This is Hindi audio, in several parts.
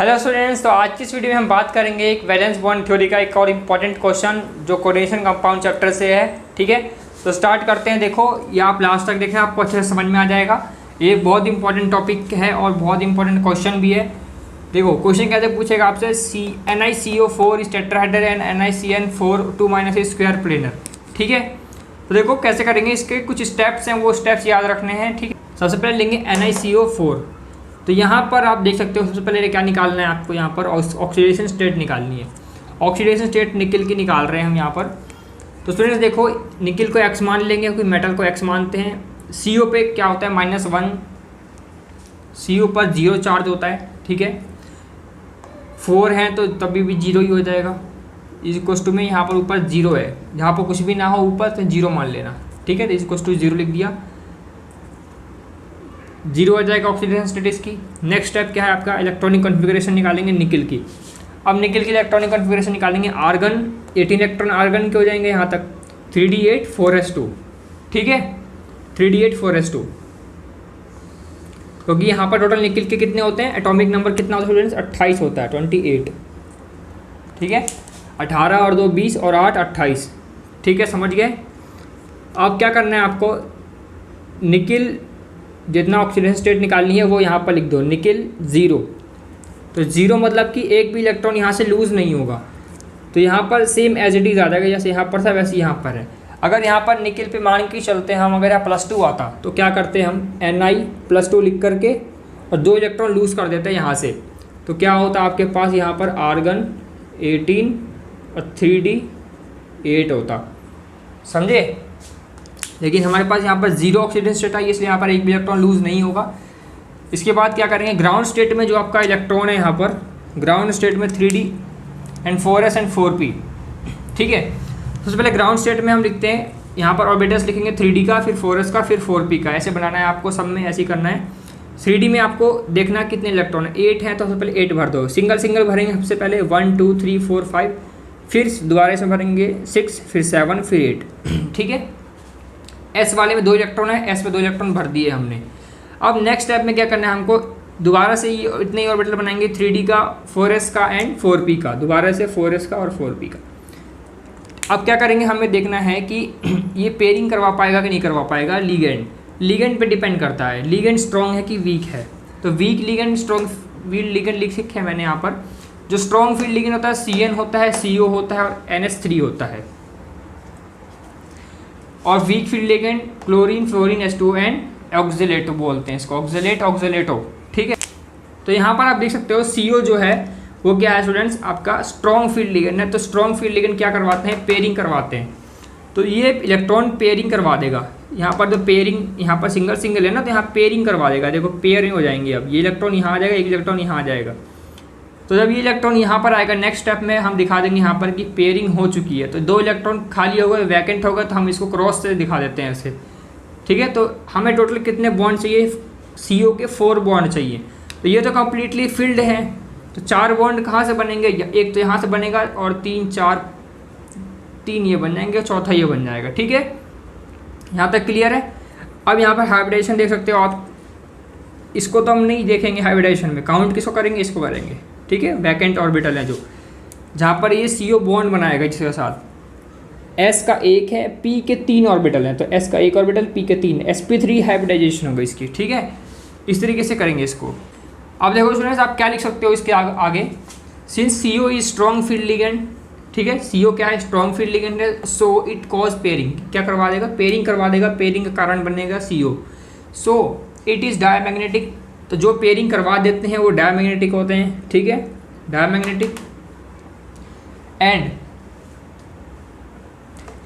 हेलो स्टूडेंट्स, तो आज की इस वीडियो में हम बात करेंगे एक वैलेंस बॉन्ड थ्योरी का एक और इम्पॉर्टेंट क्वेश्चन जो कोऑर्डिनेशन कंपाउंड चैप्टर से है। ठीक है, तो स्टार्ट करते हैं। देखो ये आप लास्ट तक देखें, आपको अच्छे से समझ में आ जाएगा। ये बहुत इंपॉर्टेंट टॉपिक है और बहुत इंपॉर्टेंट क्वेश्चन भी है। देखो क्वेश्चन कैसे पूछेगा आपसे, NiCO4 is tetrahedral and NiCN4 2 square planar. ठीक है, तो देखो कैसे करेंगे, इसके कुछ स्टेप्स हैं, वो स्टेप्स याद रखने हैं। ठीक है, सबसे पहले लेंगे NiCO4। तो यहाँ पर आप देख सकते हो सबसे पहले क्या निकालना है आपको, यहाँ पर ऑक्सीडेशन स्टेट निकालनी है। ऑक्सीडेशन स्टेट निकल की निकाल रहे हैं हम यहाँ पर। तो स्टूडेंट्स देखो, निकल को x मान लेंगे क्योंकि मेटल को x मानते हैं। CO पे क्या होता है -1, CO पर 0 चार्ज होता है। ठीक है, 4 है तो तभी भी 0 ही हो जाएगा। इस इक्वल टू में यहाँ पर ऊपर 0 है, जहाँ पर कुछ भी ना हो ऊपर तो 0 मान लेना। ठीक है, तो इक्वल टू 0 लिख दिया, 0 आ जाएगा ऑक्सीडेशन स्टेटस की। नेक्स्ट स्टेप क्या है आपका, इलेक्ट्रॉनिक कॉन्फ़िगरेशन निकालेंगे निकल की। अब निकल की इलेक्ट्रॉनिक कॉन्फ़िगरेशन निकालेंगे, आर्गन 18 इलेक्ट्रॉन आर्गन के हो जाएंगे यहाँ तक 3d8 4s2। ठीक है, 3d8 4s2, क्योंकि यहाँ पर टोटल निकल के कितने होते हैं, एटॉमिक नंबर कितना होता है स्टूडेंट्स, 28 होता है, 28। ठीक है, 18 और 2 20 और 8 28। ठीक है, समझ गए। अब क्या करना है आपको, निकल जितना ऑक्सीडेशन स्टेट निकालनी है वो यहाँ पर लिख दो, निकल 0। तो 0 मतलब कि एक भी इलेक्ट्रॉन यहाँ से लूज़ नहीं होगा। तो यहाँ पर सेम एज इट इज़ आ जाएगा, जैसे यहाँ पर था वैसे यहाँ पर है। अगर यहाँ पर निकल पे मान के चलते हैं हम, अगर यहाँ +2 आता तो क्या करते हैं हम, Ni+2 लिख करके और 2 इलेक्ट्रॉन लूज़ कर देते हैं यहाँ से। तो क्या होता है आपके पास यहाँ पर आर्गन 18 और 3d8 होता, समझे। लेकिन हमारे पास यहाँ पर 0 ऑक्सीडेशन स्टेट है, इसलिए यहाँ पर एक भी इलेक्ट्रॉन लूज़ नहीं होगा। इसके बाद क्या करेंगे, ग्राउंड स्टेट में जो आपका इलेक्ट्रॉन है यहाँ पर, ग्राउंड स्टेट में 3d and 4s and 4p। ठीक है, सबसे पहले ग्राउंड स्टेट में हम लिखते हैं, यहाँ पर ऑर्बिटल्स लिखेंगे 3d का, फिर 4s का, फिर 4p का। ऐसे बनाना है आपको, सब में ऐसे ही करना है। 3d में आपको देखना कितने इलेक्ट्रॉन है, 8 है तो सबसे पहले 8 भर दो। सिंगल सिंगल भरेंगे सबसे पहले 1 2 3 4 5, फिर दोबारा से भरेंगे 6, फिर 7, फिर 8। ठीक है, S वाले में 2 इलेक्ट्रॉन है, S पे 2 इलेक्ट्रॉन भर दिए हमने। अब नेक्स्ट स्टेप में क्या करना है हमको, दोबारा से ये इतने ही ऑर्बिटल बनाएंगे, 3d का, 4s का एंड 4p का, दोबारा से 4s का और 4p का। अब क्या करेंगे, हमें देखना है कि ये पेयरिंग करवा पाएगा कि नहीं करवा पाएगा। लीगेंड पे डिपेंड करता है, लीगेंड स्ट्रॉन्ग है कि वीक है। तो weak ligand strong field ligand लिख है मैंने यहाँ पर। जो स्ट्रॉन्ग फील्ड लीगेंड होता है CN होता है, CO होता है और NS3 होता है। और weak field ligand chlorine, fluorine, H2 and oxalato बोलते हैं इसको, ऑक्जेलेटो। ठीक है, तो यहाँ पर आप देख सकते हो CO जो है वो क्या है स्टूडेंट्स, आपका स्ट्रॉन्ग फील्ड लिगेंड है। तो स्ट्रॉन्ग फील्ड लिगेंड क्या करवाते हैं, पेयरिंग करवाते हैं। तो ये इलेक्ट्रॉन पेयरिंग करवा देगा। यहाँ पर तो पेयरिंग, यहाँ पर सिंगल सिंगल है ना, तो यहाँ पेयरिंग करवा देगा। देखो पेयरिंग हो जाएंगे। अब ये इलेक्ट्रॉन यहाँ आ जाएगा, एक इलेक्ट्रॉन यहाँ आ जाएगा। तो जब ये इलेक्ट्रॉन यहाँ पर आएगा, नेक्स्ट स्टेप में हम दिखा देंगे यहाँ पर कि पेयरिंग हो चुकी है। तो 2 इलेक्ट्रॉन खाली होगा, वैकेंट होगा, तो हम इसको क्रॉस से दिखा देते हैं ऐसे। ठीक है, तो हमें टोटल कितने बॉन्ड चाहिए, CO के 4 बॉन्ड चाहिए। तो ये तो कम्प्लीटली फिल्ड है, तो 4 बॉन्ड कहाँ से बनेंगे, एक तो यहाँ से बनेगा और 3 ये बन जाएंगे, चौथा ये बन जाएगा। ठीक है, यहाँ तक क्लियर है। अब यहाँ पर हाइब्रिडेशन देख सकते हो आप, इसको तो हम नहीं देखेंगे हाइब्रिडेशन में, काउंट किसको करेंगे, इसको करेंगे। ठीक है, वैकेंट ऑर्बिटल है जो, जहाँ पर ये CO बॉन्ड बनाएगा जिसके साथ। S का 1 है, P के 3 ऑर्बिटल हैं, तो S का 1 ऑर्बिटल, P के 3, sp3 हाइब्रिडाइजेशन होगा इसकी। ठीक है, इस तरीके से करेंगे इसको। अब देखो स्टूडेंट्स, आप क्या लिख सकते हो इसके आगे, since CO is strong field ligand. ठीक है, CO क्या है, स्ट्रॉन्ग फील्ड लिगेंड है, सो इट कॉज पेयरिंग। क्या करवा देगा, पेयरिंग करवा देगा। पेयरिंग का कारण बनेगा CO। So it is diamagnetic. तो जो पेयरिंग करवा देते हैं वो डायमैग्नेटिक होते हैं। ठीक है, diamagnetic and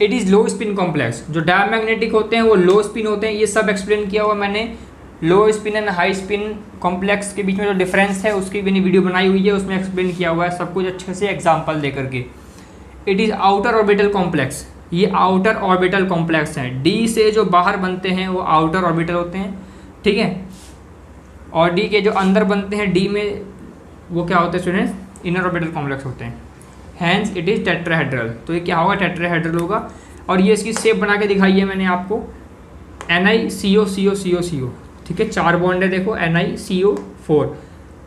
it is low spin complex. जो डायमैग्नेटिक होते हैं वो लो स्पिन होते हैं। ये सब एक्सप्लेन किया हुआ मैंने, लो spin and high spin complex के बीच में जो डिफरेंस है उसकी मैंने वीडियो बनाई हुई है, उसमें एक्सप्लेन किया हुआ है सब कुछ अच्छे से एग्जाम्पल दे करके। It is outer orbital complex, ये आउटर ऑर्बिटल कॉम्प्लेक्स हैं। D से जो बाहर बनते हैं वो आउटर ऑर्बिटल होते हैं। ठीक है, और D के जो अंदर बनते हैं D में, वो क्या होते हैं स्टूडेंट्स, इनर ऑर्बिटल कॉम्प्लेक्स होते हैं। Hence it is tetrahedral. तो ये क्या होगा, टेट्राहेड्रल होगा। और ये इसकी शेप बना के दिखाई है मैंने आपको, NiCO CO CO CO। ठीक है, 4 बॉन्ड है देखो, NiCO4।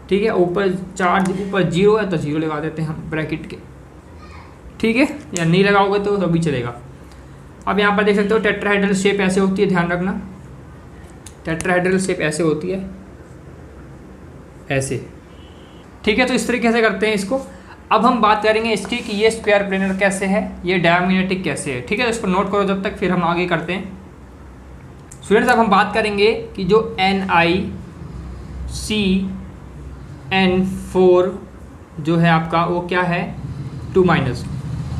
ठीक है, ऊपर चार्ज ऊपर 0 है तो 0 लगा देते हैं हम ब्रैकेट के, ठीक है, या नहीं लगाओगे तो अभी चलेगा। अब यहाँ पर देख सकते हो टेट्राहेड्रल शेप ऐसे होती है, ध्यान रखना टेट्राहेड्रल शेप ऐसे होती है, ऐसे, ठीक है। तो इस तरीके से करते हैं इसको। अब हम बात करेंगे इसकी कि ये स्क्वायर प्लेनर कैसे है, ये डायमैग्नेटिक कैसे है, ठीक है। तो इसको नोट करो जब तक, फिर हम आगे करते हैं। स्टूडेंट्स अब हम बात करेंगे कि जो NiCN4 जो है आपका वो क्या है 2-,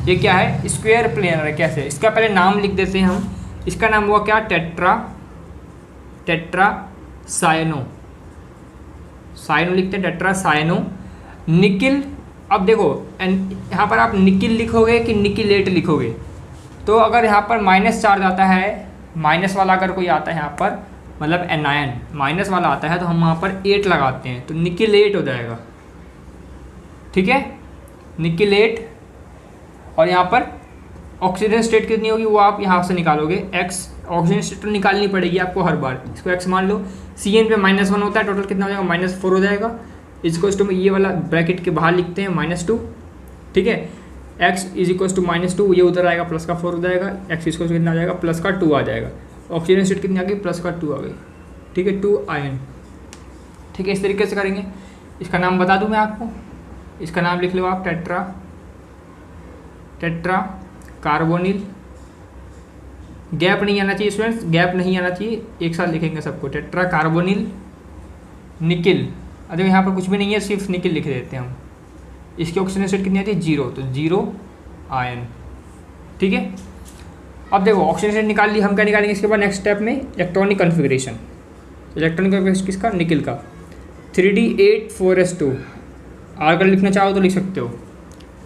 ये क्या है स्क्वायर प्लेनर है। कैसे, इसका पहले नाम लिख देते हैं हम। इसका नाम हुआ क्या टेट्रासायनो लिखते हैं, टेट्रासायनो निकिल। अब देखो यहाँ पर आप निकिल लिखोगे कि निकिलेट लिखोगे, तो अगर यहाँ पर माइनस चार्ज आता है, माइनस वाला अगर कोई आता है यहाँ पर, मतलब एनायन माइनस वाला आता है, तो हम वहाँ पर 8 लगाते हैं तो निकिलेट हो जाएगा, ठीक है, निकिलेट। और यहाँ पर ऑक्सीजन स्टेट कितनी होगी वो आप यहाँ से निकालोगे, x ऑक्सीजन स्टेट तो निकालनी पड़ेगी आपको हर बार, इसको x मान लो। Cn पे -1 होता है, टोटल कितना हो जाएगा -4 हो जाएगा। इसको में ये वाला ब्रैकेट के बाहर लिखते हैं -2, ठीक है। x = -2, ये उधर आएगा प्लस का 4 हो जाएगा, x इसको कितना आ जाएगा प्लस का 2 आ जाएगा। ऑक्सीजन स्टेट कितनी आ गई प्लस का 2 आ गई, ठीक है, 2 आयन, ठीक है। इस तरीके से करेंगे। इसका नाम बता दूं मैं आपको, इसका नाम लिख लो आप टेट्रा कार्बोनिल। गैप नहीं आना चाहिए स्टूडेंट्स, गैप नहीं आना चाहिए, एक साथ लिखेंगे सबको, टेट्रा कार्बोनिल निकिल। अरे यहाँ पर कुछ भी नहीं है, सिर्फ निकिल लिख देते हैं हम। इसकी ऑक्सीजन स्टेट कितनी आती है 0, तो 0 आयन, ठीक है। अब देखो ऑक्सीजन स्टेट निकाल ली, हम क्या निकालेंगे इसके बाद नेक्स्ट स्टेप में इलेक्ट्रॉनिक कन्फिग्रेशन। इलेक्ट्रॉनिक कन्फिग्रेशन किसका, निकिल का। 3d8 4s2, आर्गन लिखना चाहो तो लिख सकते हो,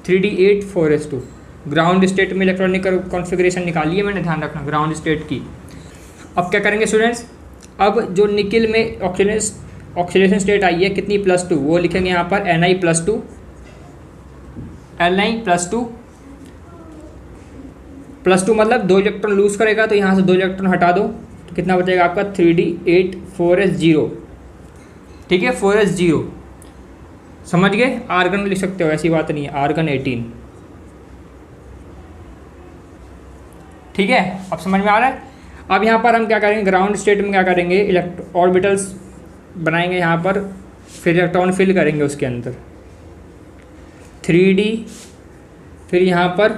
3d8 4s2। ग्राउंड स्टेट में इलेक्ट्रॉनिक कॉन्फ़िगरेशन निकाली है मैंने, ध्यान रखना ग्राउंड स्टेट की। अब क्या करेंगे स्टूडेंट्स, अब जो निकिल में ऑक्सीडेशन स्टेट आई है कितनी +2, वो लिखेंगे यहाँ पर Ni+2 +2 मतलब 2 इलेक्ट्रॉन लूज करेगा, तो यहाँ से 2 इलेक्ट्रॉन हटा दो तो कितना बचेगा आपका 3d8 4s0, ठीक है, 4s0 समझ गए। आर्गन लिख सकते हो, ऐसी बात नहीं है, आर्गन 18, ठीक है। अब समझ में आ रहा है। अब यहाँ पर हम क्या करेंगे, ग्राउंड स्टेट में क्या करेंगे, ऑर्बिटल्स बनाएंगे यहाँ पर, फिर इलेक्ट्रॉन फिल करेंगे उसके अंदर 3d, फिर यहाँ पर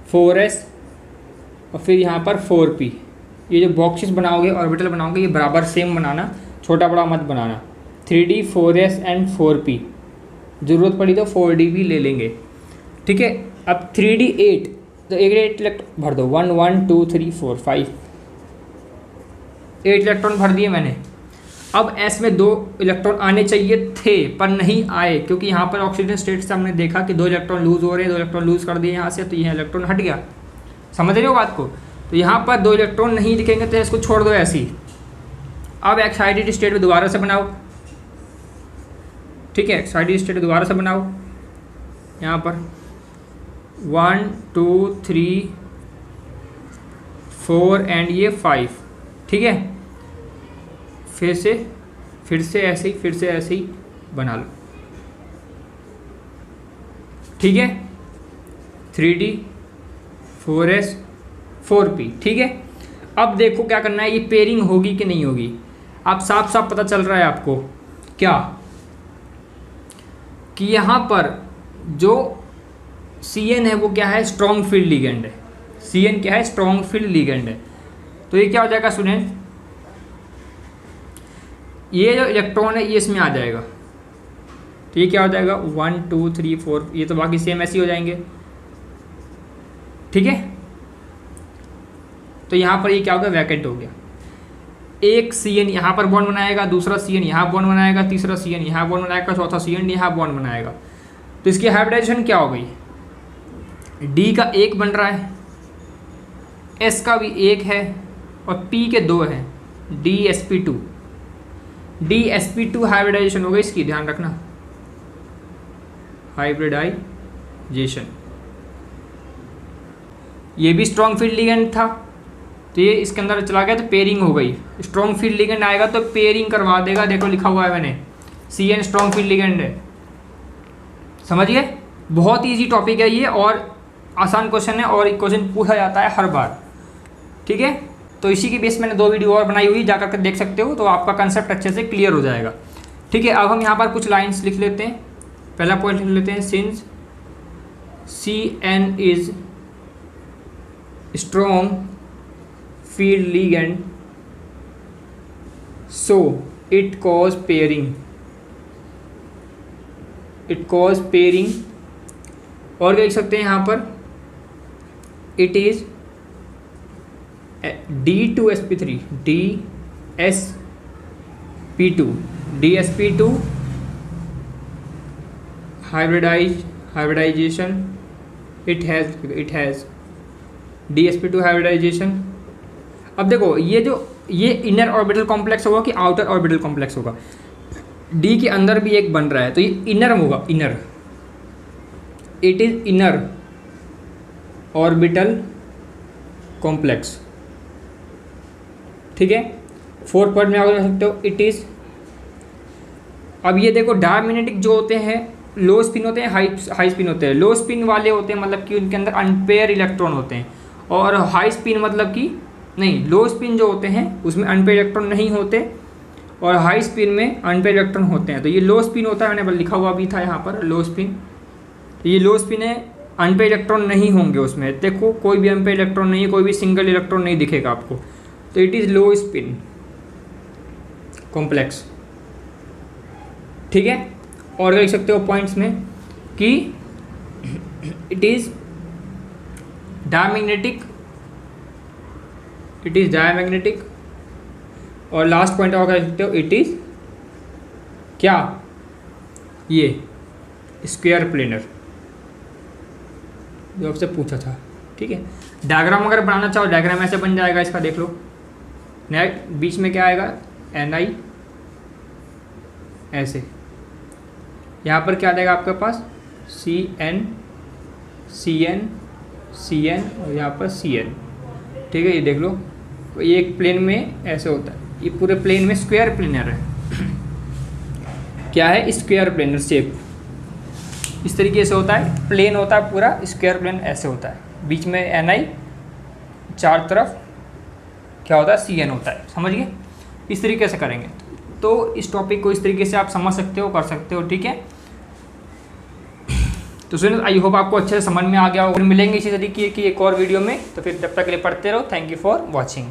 4s और फिर यहाँ पर 4p। ये जो बॉक्सेस बनाओगे ऑर्बिटल बनाओगे ये बराबर सेम बनाना, छोटा बड़ा मत बनाना। 3d 4s एंड 4p, ज़रूरत पड़ी तो 4d भी ले लेंगे, ठीक है। अब 3d 8, तो 8 इलेक्ट्रॉन भर दो, 1 1 2 3 4 5, 8 इलेक्ट्रॉन भर दिए मैंने। अब S में 2 इलेक्ट्रॉन आने चाहिए थे पर नहीं आए, क्योंकि यहाँ पर ऑक्सीजन स्टेट से हमने देखा कि 2 इलेक्ट्रॉन लूज हो रहे हैं, 2 इलेक्ट्रॉन लूज कर दिए यहाँ से, तो यह इलेक्ट्रॉन हट गया। समझ रहे हो बात को। तो यहाँ पर 2 इलेक्ट्रॉन नहीं दिखेंगे तो इसको छोड़ दो ऐसे ही। अब एक्साइटेड स्टेट में दोबारा से बनाओ, ठीक है, एक्साइटेड स्टेट दोबारा से बनाओ। यहाँ पर 1 2 3 4 एंड ये 5, ठीक है। फिर से ऐसे ही बना लो, ठीक है। 3d 4s 4p, ठीक है। अब देखो क्या करना है, ये पेयरिंग होगी कि नहीं होगी। अब साफ साफ पता चल रहा है आपको क्या, कि यहाँ पर जो Cn है वो क्या है, स्ट्रॉन्ग फील्ड लिगेंड है। Cn क्या है, स्ट्रॉन्ग फील्ड लिगेंड है। तो ये क्या हो जाएगा स्टूडेंट, ये जो इलेक्ट्रॉन है ये इसमें आ जाएगा, तो ये क्या हो जाएगा 1 2 3 4, ये तो बाकी सेम ऐसे ही हो जाएंगे, ठीक है। तो यहाँ पर ये क्या हो गया, वैकेंट हो गया। एक Cn यहाँ पर बॉन्ड बनाएगा, दूसरा Cn यहाँ बॉन्ड बनाएगा, तीसरा Cn यहाँ बॉन्ड बनाएगा, चौथा Cn यहाँ बॉन्ड बनाएगा। तो इसकी हाइब्रिडाइजेशन क्या हो गई, D का 1 बन रहा है, S का भी 1 है और P के 2 हैं, DsP2 हाइब्रिडाइजेशन हो गई इसकी, ध्यान रखना, हाइब्रिडाइजेशन। ये भी स्ट्रॉन्ग फील्ड लिगेंड था, तो ये इसके अंदर चला गया तो पेयरिंग हो गई। स्ट्रॉन्ग फील्ड लिगेंड आएगा तो पेयरिंग करवा देगा, देखो लिखा हुआ है मैंने, Cn स्ट्रॉन्ग फील्ड लिगेंड है। समझ गए? बहुत ईजी टॉपिक है ये और आसान क्वेश्चन है और क्वेश्चन पूछा जाता है हर बार। ठीक है, तो इसी के बेस मैंने 2 वीडियो और बनाई हुई, जाकर के देख सकते हो, तो आपका कंसेप्ट अच्छे से क्लियर हो जाएगा। ठीक है, अब हम यहाँ पर कुछ लाइंस लिख लेते हैं। पहला पॉइंट लिख लेते हैं, since Cn is strong field ligand so it cause pairing, और क्या लिख सकते हैं यहाँ पर, it is D2sp3 DsP2 hybridization, it has DsP2 hybridization। अब देखो ये इनर ऑर्बिटल कॉम्प्लेक्स होगा कि आउटर ऑर्बिटल कॉम्प्लेक्स होगा। डी के अंदर भी एक बन रहा है तो ये इनर होगा, inner, it is inner orbital complex. ठीक है, 4 पॉइंट में आप देख सकते हो, इट इज। अब ये देखो डायमैग्नेटिक जो होते हैं लो स्पिन होते हैं, हाई स्पिन होते हैं। लो स्पिन वाले होते हैं मतलब कि उनके अंदर अनपेयर इलेक्ट्रॉन होते हैं, और हाई स्पिन मतलब कि नहीं, लो स्पिन जो होते हैं उसमें अनपेयर इलेक्ट्रॉन नहीं होते और हाई स्पिन में अनपेयर इलेक्ट्रॉन होते हैं। तो ये लो स्पिन होता है, मैंने लिखा हुआ भी था यहाँ पर लो स्पिन। ये लो स्पिन है, अनपेयर इलेक्ट्रॉन नहीं होंगे उसमें। देखो कोई भी अनपेयर इलेक्ट्रॉन नहीं है, कोई भी सिंगल इलेक्ट्रॉन नहीं दिखेगा आपको, तो it is low spin complex. ठीक है, और देख सकते हो पॉइंट्स में कि इट इज डायमैग्नेटिक, और लास्ट पॉइंट और कह सकते हो, इट इज क्या, ये स्क्वायर प्लेनर जो आपसे पूछा था। ठीक है, डायग्राम अगर बनाना चाहो डायग्राम ऐसे बन जाएगा इसका, देख लो। नेट बीच में क्या आएगा, Ni, ऐसे। यहाँ पर क्या आ जाएगा आपके पास, Cn और यहाँ पर Cn। ठीक है, ये देख लो, ये एक प्लेन में ऐसे होता है, ये पूरे प्लेन में स्क्वायर प्लेनर है। क्या है, स्क्वायर प्लेनर शेप इस तरीके से होता है, प्लेन होता है पूरा, स्क्वायर प्लेन ऐसे होता है, बीच में Ni, चार तरफ क्या होता है, Cn होता है। समझ गए? इस तरीके से करेंगे तो इस टॉपिक को इस तरीके से आप समझ सकते हो, कर सकते हो। ठीक है, तो स्टूडेंट्स आई होप आपको अच्छे से समझ में आ गया होगा। मिलेंगे इसी तरीके की एक और वीडियो में, तो फिर तब तक के लिए पढ़ते रहो। Thank you for watching.